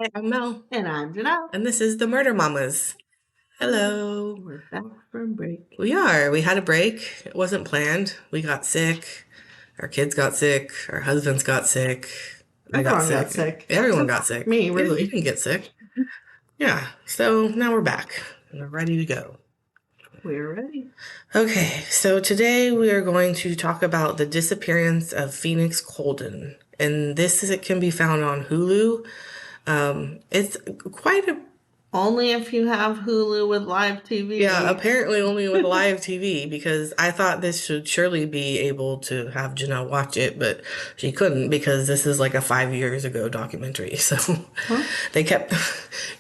Hi, I'm Mel, And I'm Janelle. and this is the Murder Mamas. Hello. We're back from break. We are. We had a break. It wasn't planned. We got sick. Our kids got sick. Our husbands got sick. I got Everyone got sick. sick. Everyone Except got sick. me, Yeah, you really. didn't get sick. Yeah. So now we're back. And we're ready to go. We're ready. Okay. So today we are going to talk about the disappearance of Phoenix Coldon. And this is, it can be found on Hulu. It's quite a Only if you have Hulu with live Yeah, TV. apparently only with live TV because I thought this should surely be able to have Janelle watch it, but she couldn't because this is like a 5 years ago documentary. So Huh? they kept,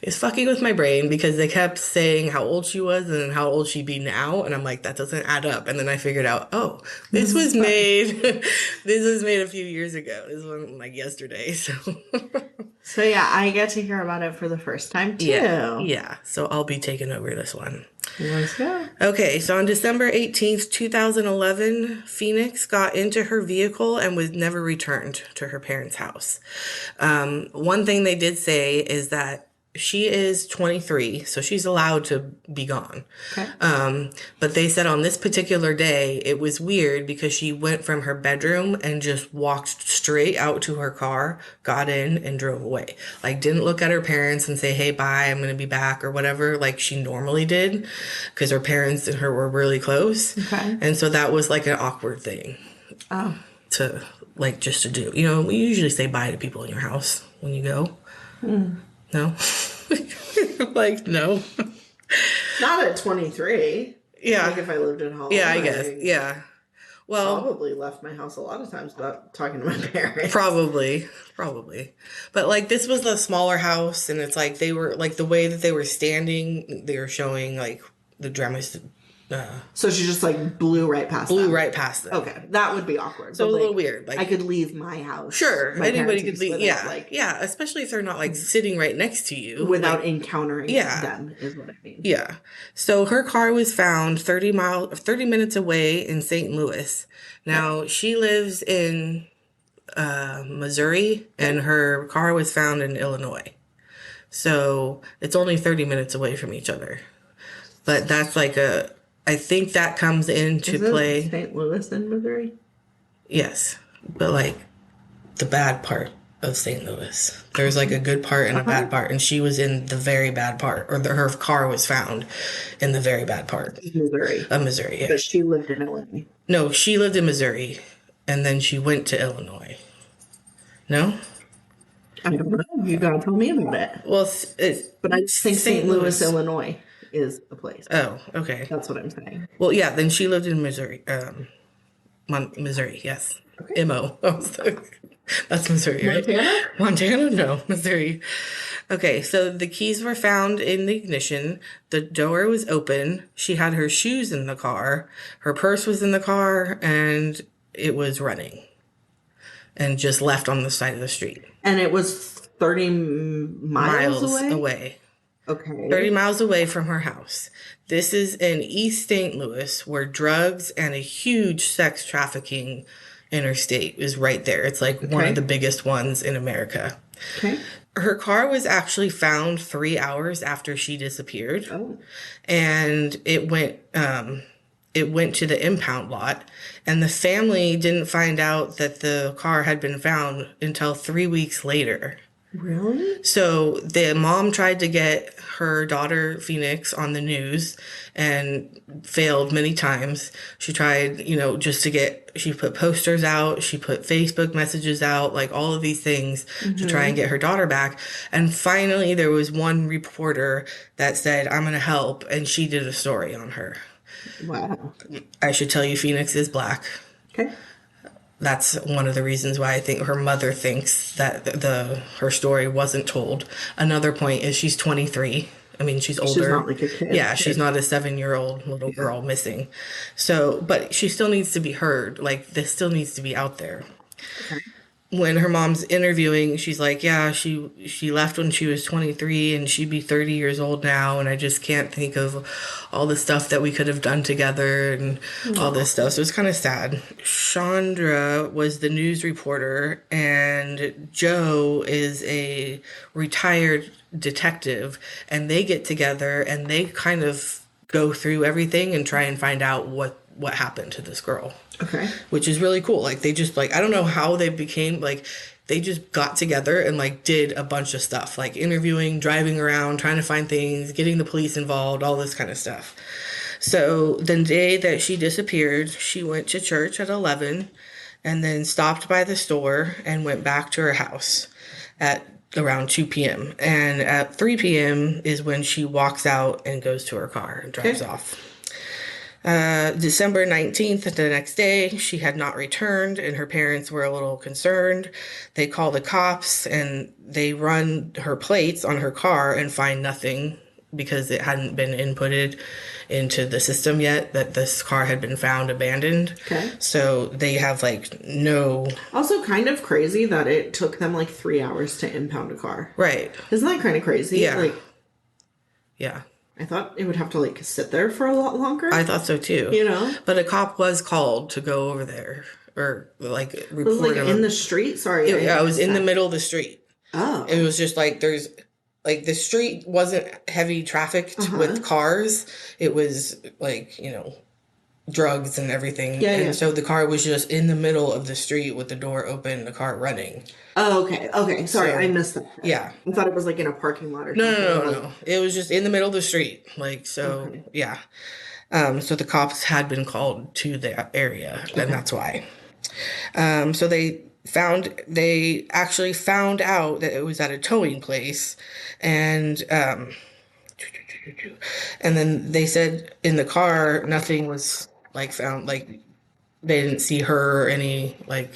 it's fucking with my brain because they kept saying how old she was and how old she'd be now. And I'm like, that doesn't add up. And then I figured out, oh, this This is was fun. made, this was made a few years ago. This wasn't like yesterday. So So yeah, I get to hear about it for the first time yeah, too. yeah. So I'll be taking over this one. Let's go. Okay, so on December 18th, 2011, Phoenix got into her vehicle and was never returned to her parents' house. One thing they did say is that she is 23, so she's allowed to be gone. Okay. But they said on this particular day, it was weird because she went from her bedroom and just walked straight out to her car, got in, and drove away. Like, didn't look at her parents and say, hey, bye, I'm going to be back, or whatever, like she normally did, because her parents and her were really close. Okay. And so that was like an awkward thing Oh. to, like, just to do. You know, we usually say bye to people in your house when you go. No? Like, no. Not at 23. Yeah. Like if I lived at home, Yeah, I guess. I Yeah. Well, probably left my house a lot of times without talking to my parents. probably. But like this was the smaller house and it's like they were like the way that they were standing, they were showing like the dramas So she just like blew right past blew them. right past them. Okay, that would be awkward. So it But was a little like, weird. I Like could leave my house, sure, my anybody parents' could house, leave. without Yeah. like Yeah, especially if they're not like sitting right next to you. without Like encountering yeah. them, is what I mean. Yeah. So her car was found 30 minutes away in St. Louis. Okay. Now, she lives in Missouri, and Okay. her car was found in Illinois. So it's only 30 minutes away from each other. But that's like a, I think that comes into Is it play. St. Louis in Missouri? Yes. But like the bad part of St. Louis. There's like a good part and a Uh-huh. bad part, and she was in the very bad part, or her car was found in the very bad part Missouri. of Missouri. Yeah. But she lived in Illinois. No, she lived in Missouri, and then she went to Illinois. No? I don't know. You gotta tell me about it. Well, But I think St. St. Louis, Louis. Illinois is the place. Oh, okay. That's what I'm saying. Well, yeah, then she lived in Missouri. Missouri, yes. Okay. M.O. That's Missouri, right? Montana? Montana? No, Missouri. Okay, so the keys were found in the ignition. The door was open. She had her shoes in the car. Her purse was in the car, and it was running and just left on the side of the street. And it was 30 miles Miles away? away. 30 Okay. miles away from her house. This is in East St. Louis, where drugs and a huge sex trafficking interstate is right there. It's like one of Okay. the biggest ones in America. Okay. Her car was actually found 3 hours after she disappeared, Oh. and it went to the impound lot, and the family didn't find out that the car had been found until 3 weeks later. Really? So the mom tried to get her daughter Phoenix on the news and failed many times. She tried, just to get, she put posters out, she put Facebook messages out, like all of these things to try and get her daughter back. And finally, there was one reporter that said, I'm going to help. And she did a story on her. Wow. I should tell you, Phoenix is black. Okay. That's one of the reasons why I think her mother thinks that her story wasn't told. Another point is she's 23. I mean, she's older. She's not like a kid. Yeah, she's not a 7-year-old little girl missing. So, but she still needs to be heard. Like, this still needs to be out there. Okay. when her mom's interviewing, she's like, "Yeah, she left when she was 23 and she'd be 30 years old now, and I just can't think of all the stuff that we could have done together and all Aw. this stuff." So it's kind of sad. Chandra was the news reporter, and Joe is a retired detective, and they get together and they kind of go through everything and try and find out what happened to this girl, Okay. which is really cool. Like they just like I don't know how they became like they just got together and like did a bunch of stuff, like interviewing, driving around, trying to find things, getting the police involved, all this kind of stuff. So the day that she disappeared, she went to church at 11 and then stopped by the store and went back to her house at around 2 p.m. And at 3 p.m. is when she walks out and goes to her car and drives Okay. off. December 19th, the next day, she had not returned, and her parents were a little concerned. They call the cops and they run her plates on her car and find nothing because it hadn't been inputted into the system yet that this car had been found abandoned. Okay. So they have like no. Also, kind of crazy that it took them like 3 hours to impound a car. Right. Isn't that kind of crazy? Yeah. Like, Yeah. I thought it would have to like sit there for a lot longer. I thought so too. You know? But a cop was called to go over there or like It was like report in him. the street. Sorry. Yeah, I was missed in the that. middle of the street. Oh. It was just like there's like the street wasn't heavy trafficked Uh-huh. with cars. It was like, drugs and everything. Yeah, and yeah. so the car was just in the middle of the street with the door open, the car running. Oh, okay. Okay. Sorry, So, I missed that. yeah. I thought it was like in a parking lot or No, something. no, no, Like, no. It was just in the middle of the street. Like, so, Okay. yeah. So the cops had been called to the area, and that's why. So they actually found out that it was at a towing place, and then they said in the car nothing was like found, like they didn't see her or any like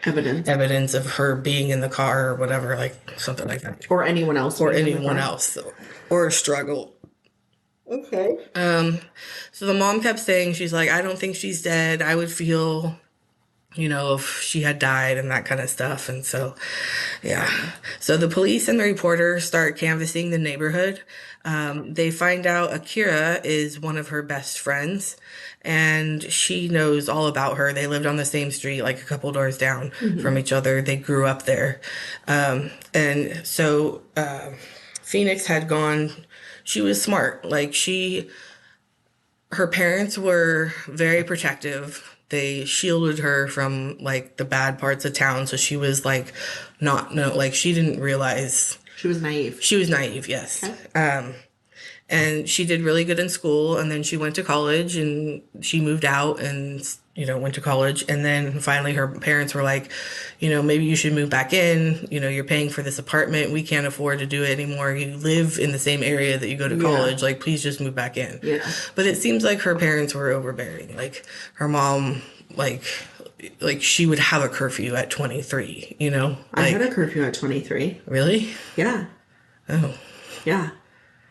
Evidence. evidence of her being in the car or whatever, like something like that, Or anyone else. or being in the anyone car. else, or a struggle. Okay. So the mom kept saying, she's like, I don't think she's dead. I would feel, if she had died and that kind of stuff. And so, yeah. So the police and the reporter start canvassing the neighborhood. They find out Akira is one of her best friends and she knows all about her. They lived on the same street, like a couple doors down from each other. They grew up there. And so Phoenix had gone, she was smart. Like her parents were very protective. They shielded her from like the bad parts of town. So she was like, like she didn't realize She was naive. she was naive. Yes. Okay. And she did really good in school. And then she went to college and she moved out and, went to college. And then finally her parents were like, maybe you should move back in. You're paying for this apartment. We can't afford to do it anymore. You live in the same area that you go to college. Like, please just move back in. Yeah. But it seems like her parents were overbearing. Like her mom, like she would have a curfew at 23, I had a curfew at 23. Really? Yeah. Oh. Yeah.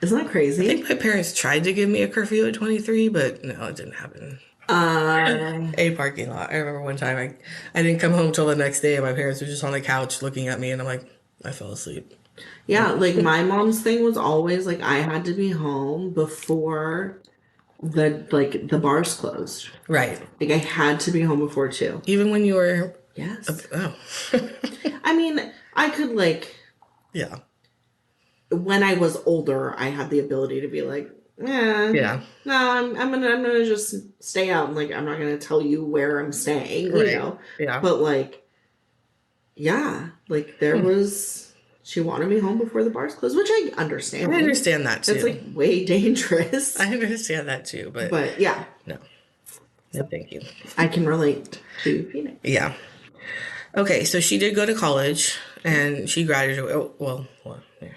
Isn't that crazy? I think my parents tried to give me a curfew at 23, but no, it didn't happen. A parking lot. I remember one time I didn't come home till the next day and my parents were just on the couch looking at me and I'm like, I fell asleep. Yeah, like my mom's thing was always like I had to be home before the bars closed. Right. Like I had to be home before 2. Even when you were, Yes. oh, I mean, I could like yeah. when I was older, I had the ability to be like, Yeah. no, I'm gonna just stay out and like I'm not gonna tell you where I'm staying, Right. you know. Yeah. But like, yeah, like there was she wanted me home before the bars closed, which I understand. I understand that too. It's like way dangerous. I understand that too, But yeah, no. No, thank you. I can relate to Phoenix. Yeah. Okay, so she did go to college and she graduated. Well, yeah.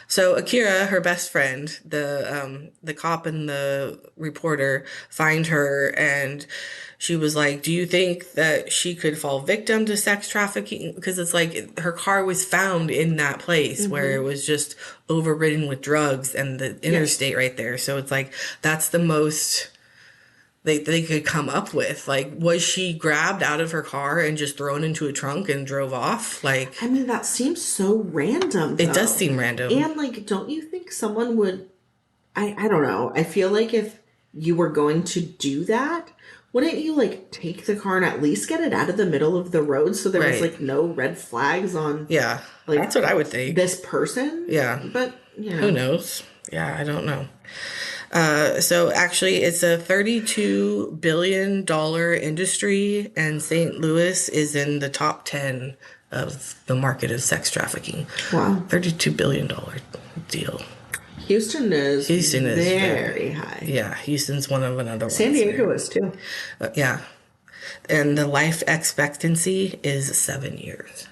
So Akira, her best friend, the cop and the reporter find her and she was like, do you think that she could fall victim to sex trafficking? Because it's like her car was found in that place where it was just overridden with drugs and the interstate right there. So it's like, that's the most they could come up with. Like, was she grabbed out of her car and just thrown into a trunk and drove off? I Like, mean, that seems so random it does though. seem random. And like, don't you think someone would, I don't know. I feel like if you were going to do that, wouldn't you like take the car and at least get it out of the middle of the road so there was Right. like no red flags on Yeah. That's like what I would think. this person? Yeah. But, you Who know, knows? Yeah, I don't know. So actually, it's a $32 billion industry, and St. Louis is in the top 10 of the market of sex trafficking. wow. $32 billion deal. Houston is Houston is very high. yeah, Houston's one of another San ones Diego there. is too. Yeah. And the life expectancy is 7 years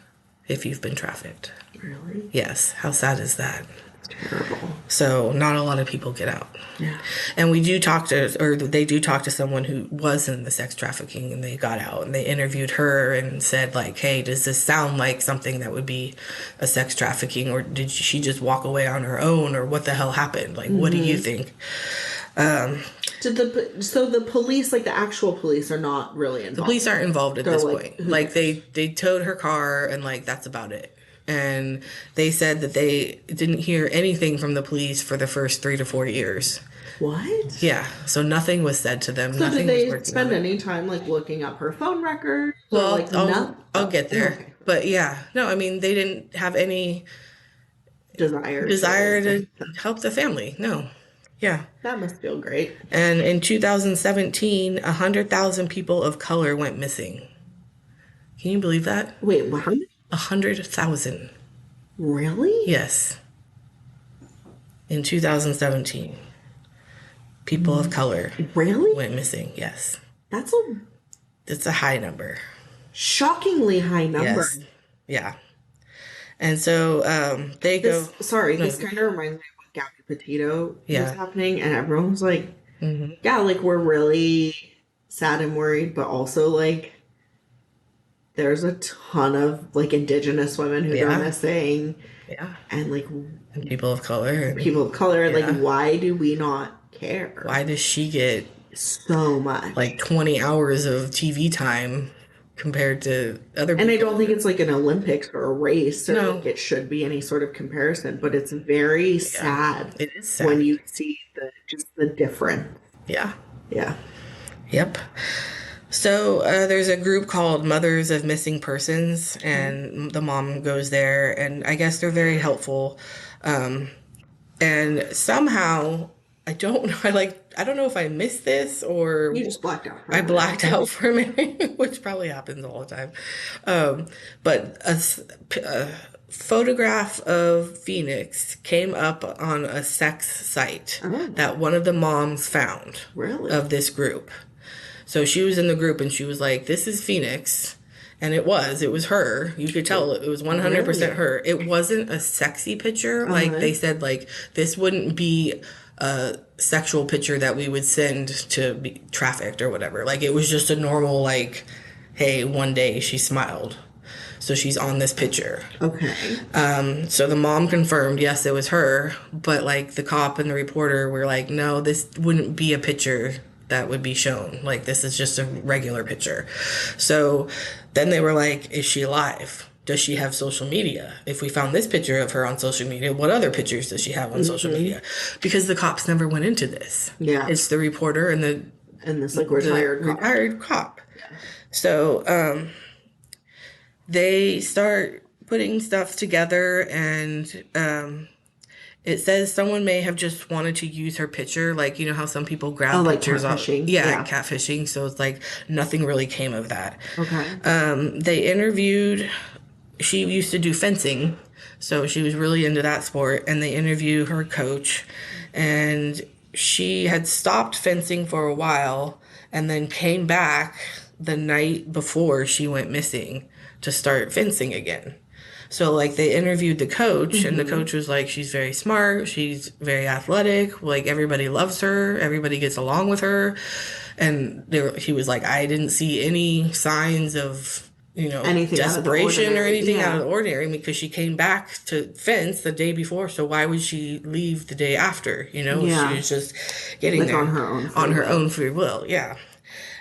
if you've been trafficked. Really? Yes. How sad is that? Terrible. So not a lot of people get out. Yeah. And we do talk to, or they do talk to someone who was in the sex trafficking and they got out and they interviewed her and said like, hey, does this sound like something that would be a sex trafficking, or did she just walk away on her own, or what the hell happened? Like, what do you think? So the police, like the actual police, are not really The involved. police aren't involved at They're this like, point. who Like cares? they towed her car and like that's about it. And they said that they didn't hear anything from the police for the first 3 to 4 years. What? Yeah, so nothing was said to them. So did Nothing was they working on spend it. any time like looking up her phone records or Well, like no? I'll get there. Okay. But yeah, no, I mean they didn't have any Desire desire to help the family. No. Yeah. that must feel great. And in 2017, 100,000 people of color went missing. Can you believe that? Wait, how many? 100,000. Really? Yes. In 2017, people of color Really? went missing. Yes. That's a It's a high number. shockingly high number. Yes. Yeah. And so they go. This kind of reminds me of what Gabby Petito was Yeah. happening, and everyone was like, Hmm. yeah, like we're really sad and worried, but also like there's a ton of like indigenous women who go Yeah. missing Yeah. and like And people of color. And people of color. Yeah. Like, why do we not care why does she get so much? like 20 hours of TV time compared to other And I people? don't think it's like an Olympics or a race or No. like it should be any sort of comparison, but it's very sad It is sad. when you see the difference. Yeah. Yeah. Yep. So there's a group called Mothers of Missing Persons, and the mom goes there, and I guess they're very helpful. And somehow I don't know. I don't know if I missed this or You just blacked out. I blacked out for a minute, which probably happens all the time. But a photograph of Phoenix came up on a sex site Oh. that one of the moms found Really? of this group. So she was in the group and she was like, this is Phoenix. And it was her. You could tell it was 100% Really? her. It wasn't a sexy picture. Like Uh-huh. they said, like this wouldn't be a sexual picture that we would send to be trafficked or whatever. Like it was just a normal, like, hey, one day she smiled. So she's on this picture. Okay. So the mom confirmed, yes, it was her. But like the cop and the reporter were like, no, this wouldn't be a picture that would be shown. Like this is just a regular picture. So then they were like, is she alive? Does she have social media? If we found this picture of her on social media, what other pictures does she have on social media? Because the cops never went into this. Yeah. It's the reporter and And this like the retired cop. retired cop. So they start putting stuff together, and it says someone may have just wanted to use her picture, like you know how some people grab Oh, like pictures of catfishing. yeah, Yeah. catfishing. So it's like nothing really came of that. Okay. They interviewed. She used to do fencing, so she was really into that sport. And they interviewed her coach, and she had stopped fencing for a while, and then came back the night before she went missing to start fencing again. So like they interviewed the coach, and the coach was like, she's very smart, she's very athletic, like everybody loves her, everybody gets along with her. And he was like, I didn't see any signs of Anything out of the desperation or ordinary. anything out of Yeah. the ordinary because she came back to fence the day before. So why would she leave the day after? She Yeah. was just getting Like on there her own free on her will. own free will. Yeah.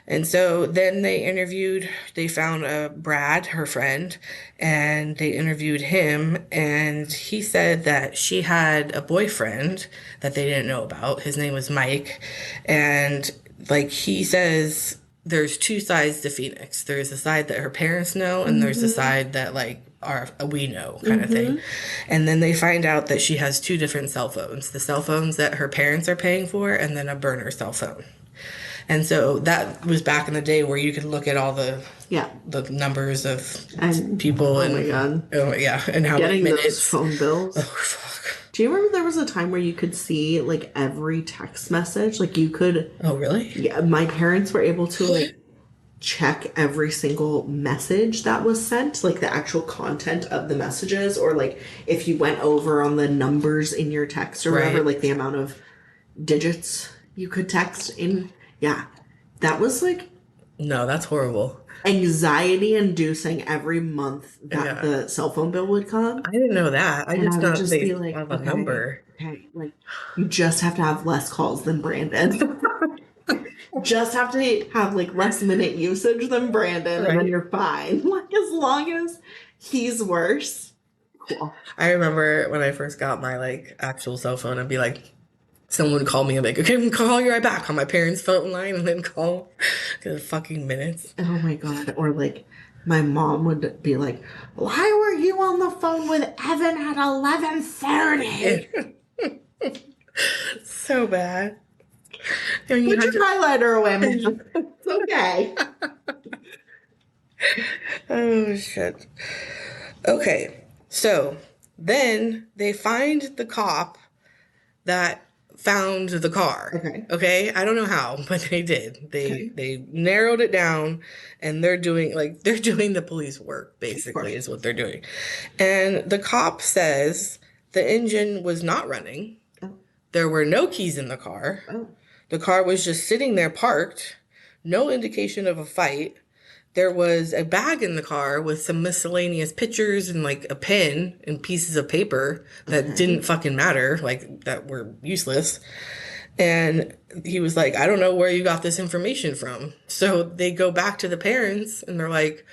And so then they found Brad, her friend, and they interviewed him. And he said that she had a boyfriend that they didn't know about. His name was Mike. And like he says, there's two sides to Phoenix. There's the side that her parents know, and there's the Mm-hmm. side that like are we know kind of thing. Mm-hmm. And then they find out that she has two different cell phones. The cell phones that her parents are paying for, and then a burner cell phone. And so that was back in the day where you could look at all Yeah. the numbers of And people oh my and God. oh yeah, and how many Getting those minutes. phone Oh bills. fuck. Do you remember there was a time where you could see like every text message? Like you could, Oh really? yeah, my parents were able to like check every single message that was sent, like the actual content of the messages, or like if you went over on the numbers in your text or whatever, Right. like the amount of digits you could text in. Yeah. That was like No, that's horrible. anxiety inducing every month that Yeah. the cell phone bill would come. I didn't know that. I And just I would thought just they be like, have a okay, number. okay, like you just have to have less calls than Brandon. Just have to have like less minute usage than Brandon, and then Right. you're fine. Like as long as he's worse. Cool. I remember when I first got my like actual cell phone, I'd be like, someone would call me and be like, okay, I'm gonna call you right back on my parents' phone line and then call the fucking minutes. Oh my God. Or like my mom would be like, why were you on the phone with Evan at 11:30? So bad. And you Put had your to, highlighter away, Mom. It's okay. oh shit. Okay, so then they find the cop that found the car. Okay. Okay, I don't know how, but they did. Okay. They narrowed it down, and they're doing the police work. Of course. Basically, is what they're doing. And the cop says the engine was not running. Oh. There were no keys in the car. Oh. The car was just sitting there parked. No indication of a fight. There was a bag in the car with some miscellaneous pictures and like a pen and pieces of paper that didn't fucking matter, like that were useless. And he was like, I don't know where you got this information from. So they go back to the parents and they're like,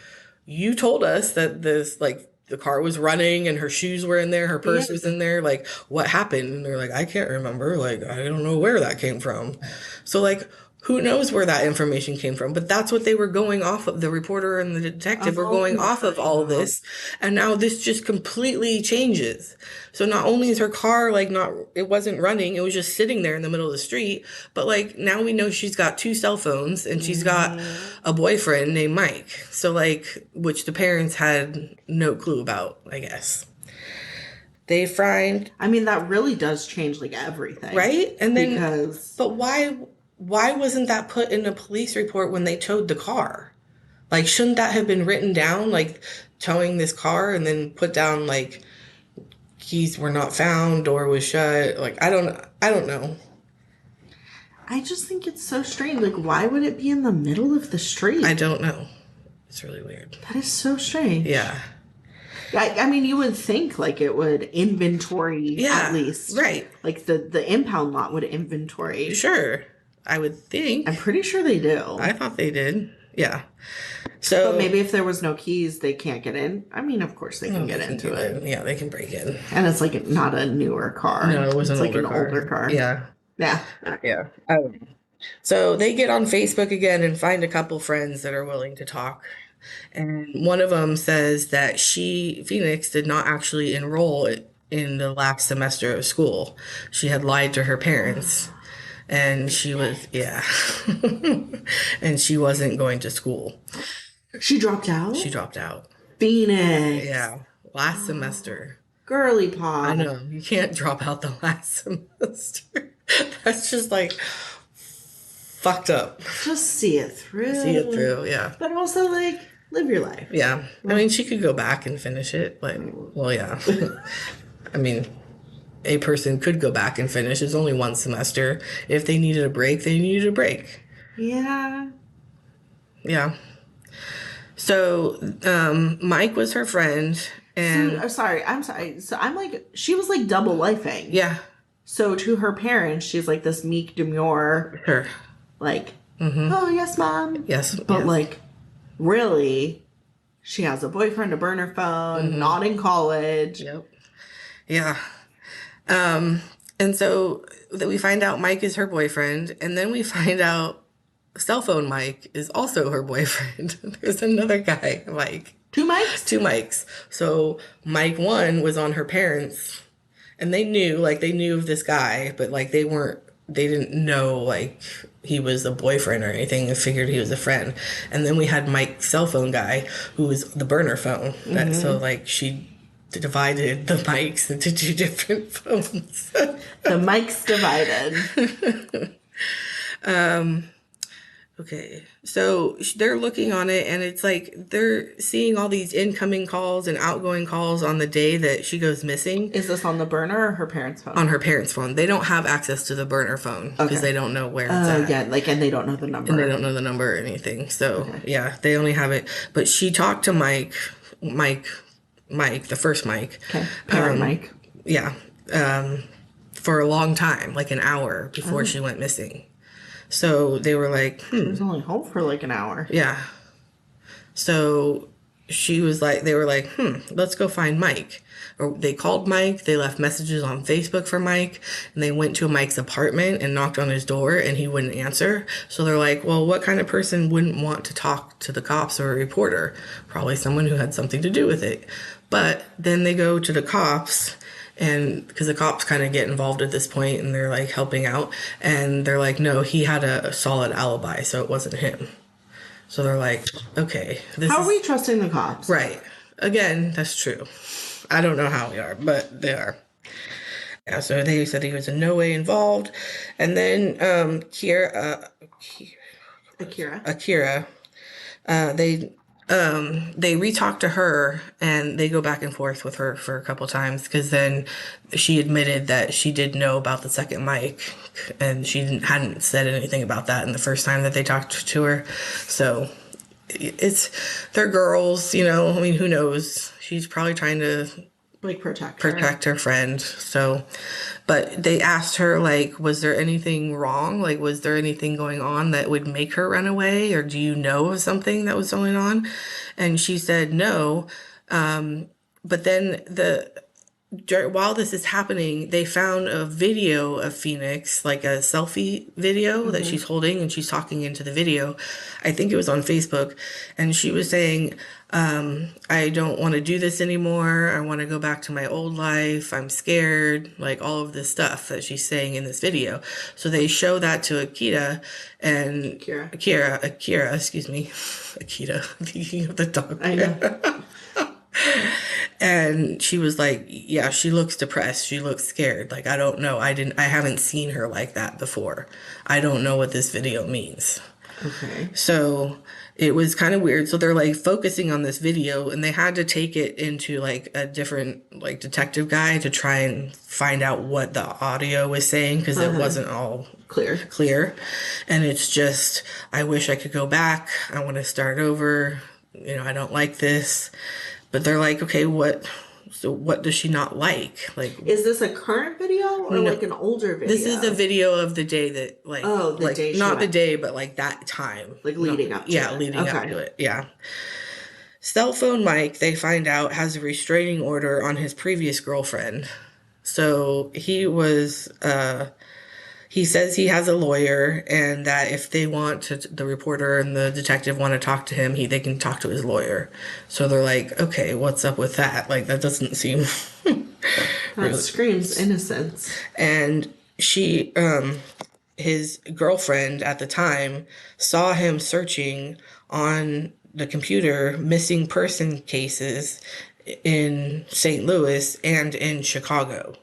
you told us that this, like, the car was running and her shoes were in there, her purse Yeah. was in there. Like, what happened? And they're like, I can't remember. Like, I don't know where that came from. So, like, who knows where that information came from? But that's what they were going off of. The reporter and the detective were Oh going my off of all God. this. And now this just completely changes. So not only is her car like not, it wasn't running, it was just sitting there in the middle of the street. But like now we know she's got two cell phones and she's got a boyfriend named Mike. So like, which the parents had no clue about, I guess. They find, I mean, that really does change like everything. right? And then, Because but why wasn't that put in a police report when they towed the car? Like, shouldn't that have been written down, like towing this car and then put down like keys were not found, door was shut? Like, I don't know. I just think it's so strange. Like, why would it be in the middle of the street? I don't know. It's really weird. That is so strange. Yeah. I mean, you would think like it would inventory Yeah. at least. Right. Like the impound lot would inventory. Sure. I would think. I'm pretty sure they do. I thought they did. Yeah. So But maybe if there was no keys, they can't get in. I mean, of course they can get into it. Yeah, they can break in. And it's like not a newer car. No, it was It's an like older an car. older car. Yeah. Yeah. Yeah. So they get on Facebook again and find a couple friends that are willing to talk. And one of them says that Phoenix, did not actually enroll in the last semester of school. She had lied to her parents. And she was, yeah. And she wasn't going to school. She dropped out? She dropped out. Phoenix. Yeah. Last semester. Girly pop. I know. You can't drop out the last semester. That's just like fucked up. Just see it through. See it through, yeah. But also, like, live your life. Yeah. I mean, she could go back and finish it. Like, well, yeah. I mean, a person could go back and finish. It's only one semester. If they needed a break, they needed a break. Yeah. Yeah. So Mike was her friend, So, and sorry, I'm sorry. So I'm like, she was like double lifing. yeah, So to her parents, she's like this meek, demure, her. like, oh yes, mom. Yes, But yes. like, really, she has a boyfriend, a burner phone, not in college. Yep. Yeah. And so that we find out Mike is her boyfriend, and then we find out cell phone Mike is also her boyfriend. There's another guy, Mike. Two mics. Two Mikes. So Mike one was on her parents, and they knew of this guy, but like they didn't know like he was a boyfriend or anything. They figured he was a friend. And then we had Mike's cell phone guy, who was the burner phone. That so like she divided the mics into two different phones. The mics divided. Okay, so they're looking on it, and it's like they're seeing all these incoming calls and outgoing calls on the day that she goes missing Is this on the burner or her parents' phone? on her parents' phone. They don't have access to the burner phone because Okay. they don't know where it's Oh at. yeah, like, and they don't know the number. And they don't know the number or anything. So yeah, they only have it. But she talked to Mike, the first Mike. Okay, parent Mike. Yeah, for a long time, like an hour before she went missing. So they were like, She was only home for like an hour. yeah. So she was like, they were like, let's go find Mike. Or they called Mike, they left messages on Facebook for Mike, and they went to Mike's apartment and knocked on his door, and he wouldn't answer. So they're like, well, what kind of person wouldn't want to talk to the cops or a reporter? Probably someone who had something to do with it. But then they go to the cops, and because the cops kind of get involved at this point and they're like helping out, and they're like, no, he had a solid alibi, so it wasn't him. So they're like, okay, How are we trusting the cops? right. Again, that's true. I don't know how we are, but they are. Yeah, so they said he was in no way involved. And then Akira. Akira, they re-talk to her, and they go back and forth with her for a couple times, because then she admitted that she did know about the second mic, and she hadn't said anything about that in the first time that they talked to her. So they're girls, you know. I mean, who knows? She's probably trying to Like protect her friend. So, but they asked her, like, was there anything wrong? Like, was there anything going on that would make her run away? Or do you know of something that was going on? And she said no. But then while this is happening, they found a video of Phoenix, like a selfie video that she's holding, and she's talking into the video. I think it was on Facebook, and she was saying, I don't want to do this anymore. I want to go back to my old life. I'm scared, like all of this stuff that she's saying in this video. So they show that to Akira, excuse me, Akira, thinking of the dog. I know. And she was like, yeah, she looks depressed. She looks scared. Like, I don't know. I haven't seen her like that before. I don't know what this video means. Okay. So it was kind of weird. So they're like focusing on this video, and they had to take it into like a different like detective guy to try and find out what the audio was saying, because it wasn't all clear. And it's just, I wish I could go back. I want to start over. You know, I don't like this. But they're like, okay, what does she not like? Like, is this a current video or like an older video? This is a video of the day that, like, day she not went. the day, but like that time. Like leading up to it. Leading up to it. Yeah. Cell phone Mike, they find out, has a restraining order on his previous girlfriend. So he says he has a lawyer, and that if they want to, the reporter and the detective want to talk to him, they can talk to his lawyer. So they're like, okay, what's up with that? Like, that doesn't seem that screams innocence. And she, his girlfriend at the time, saw him searching on the computer missing person cases in St. Louis and in Chicago.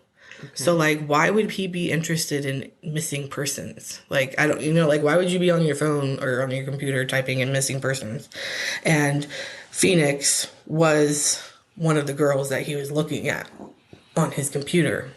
So, like, why would he be interested in missing persons? Like, I don't, like, why would you be on your phone or on your computer typing in missing persons? And Phoenix was one of the girls that he was looking at on his computer.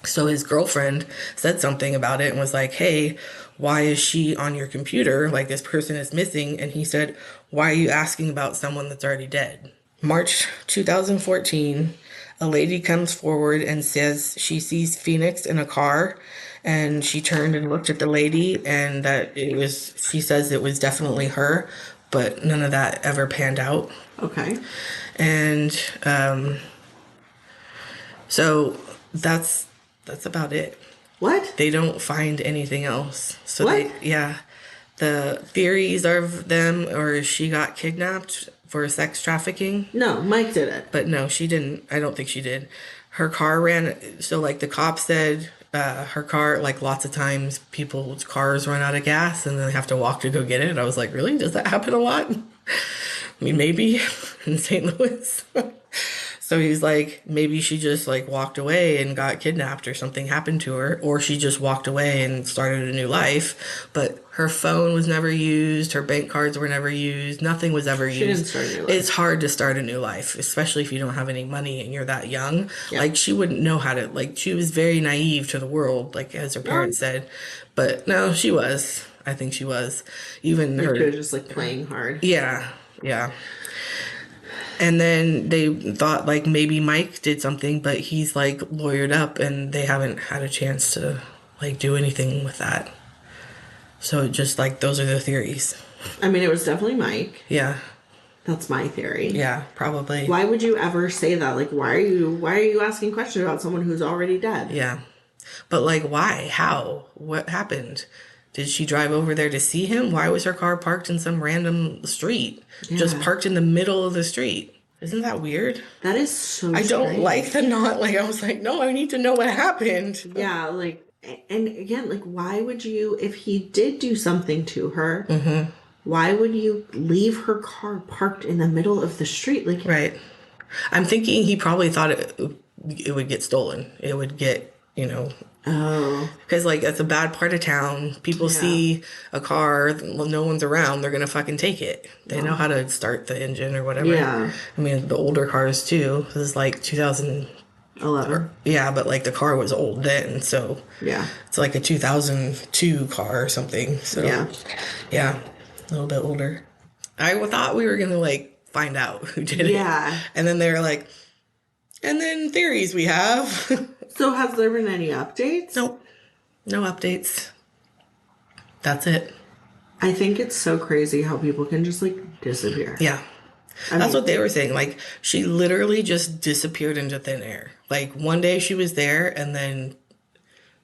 So his girlfriend said something about it and was like, hey, why is she on your computer? Like, this person is missing. And he said, why are you asking about someone that's already dead? March 2014, a lady comes forward and says she sees Phoenix in a car, and she turned and looked at the lady, and that it was, she says it was definitely her, but none of that ever panned out. Okay. And so that's about it. What? They don't find anything else. So What? yeah. The theories are of them, or she got kidnapped for sex trafficking. No, Mike did it. But no, she didn't. I don't think she did. Her car ran. So, like, the cop said, her car, like, lots of times people's cars run out of gas and then they have to walk to go get it. I was like, really? Does that happen a lot? I mean, maybe in St. Louis. So he's like, maybe she just like walked away and got kidnapped or something happened to her, or she just walked away and started a new life. But her phone was never used, her bank cards were never used, nothing was ever She didn't used. start a new life. It's hard to start a new life, especially if you don't have any money and you're that young. Yeah. Like, she wouldn't know how to, like, she was very naive to the world, like, as her parents said. But no, she was. I think she was. Even her. She was just like playing hard. Yeah, yeah. And then they thought like maybe Mike did something, but he's like lawyered up and they haven't had a chance to like do anything with that. So just like those are the theories. I mean, it was definitely Mike. Yeah. That's my theory. Yeah, probably. Why would you ever say that? Like, why are you asking questions about someone who's already dead? Yeah. But like, why? How? What happened? Did she drive over there to see him? Why was her car parked in some random street? Yeah. Just parked in the middle of the street. Isn't that weird? That is so I don't strange. like the not, like, I was like, no, I need to know what happened. Yeah, like, and again, like, why would you, if he did do something to her, Mm-hmm. why would you leave her car parked in the middle of the street? Like, Right. I'm thinking he probably thought it would get stolen. It would get, you know, oh, because like that's a bad part of town. People Yeah. see a car, well, no one's around, they're gonna fucking take it. They know how to start the engine or whatever. Yeah. I mean, the older cars too. This is like 2000. 11. Yeah, but like the car was old then, so Yeah. it's like a 2002 car or something. So Yeah. yeah, a little bit older. I thought we were gonna like find out who did it. Yeah. And then they were like, and then theories we have. So has there been any updates? Nope. No updates. That's it. I think it's so crazy how people can just like disappear. Yeah. That's what they were saying. Like, she literally just disappeared into thin air. Like, one day she was there and then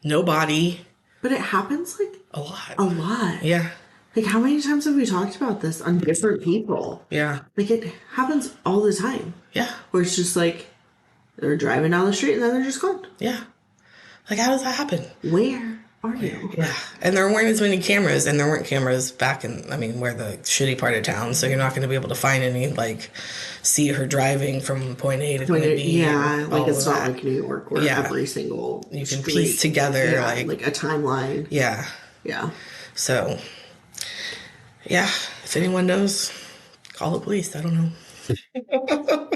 no body. But it happens like A lot. a lot. Yeah. Like, how many times have we talked about this on different people? Yeah. Like, it happens all the time. Yeah. Where it's just like, they're driving down the street and then they're just gone. Yeah. Like, how does that happen? Where are you? Yeah. And there weren't as many cameras, and there weren't cameras back in, I mean, where the shitty part of town, so you're not going to be able to find any, like, see her driving from point A to point B. Yeah, like it's not that. like New York where Yeah. every single You can street, piece together, yeah, like a timeline. yeah. Yeah. So, yeah, if anyone knows, call the police. I don't know.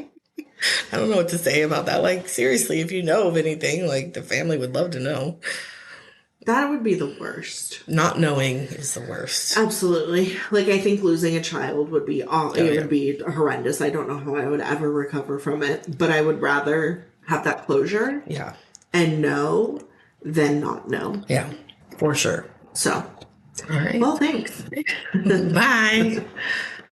I don't know what to say about that. Like, seriously, if you know of anything, like, the family would love to know. That would be the worst. Not knowing is the worst. Absolutely. Like, I think losing a child would be yeah. would be horrendous. I don't know how I would ever recover from it, but I would rather have that closure Yeah. and know than not know. Yeah, for sure. So, All right. well, thanks. Bye.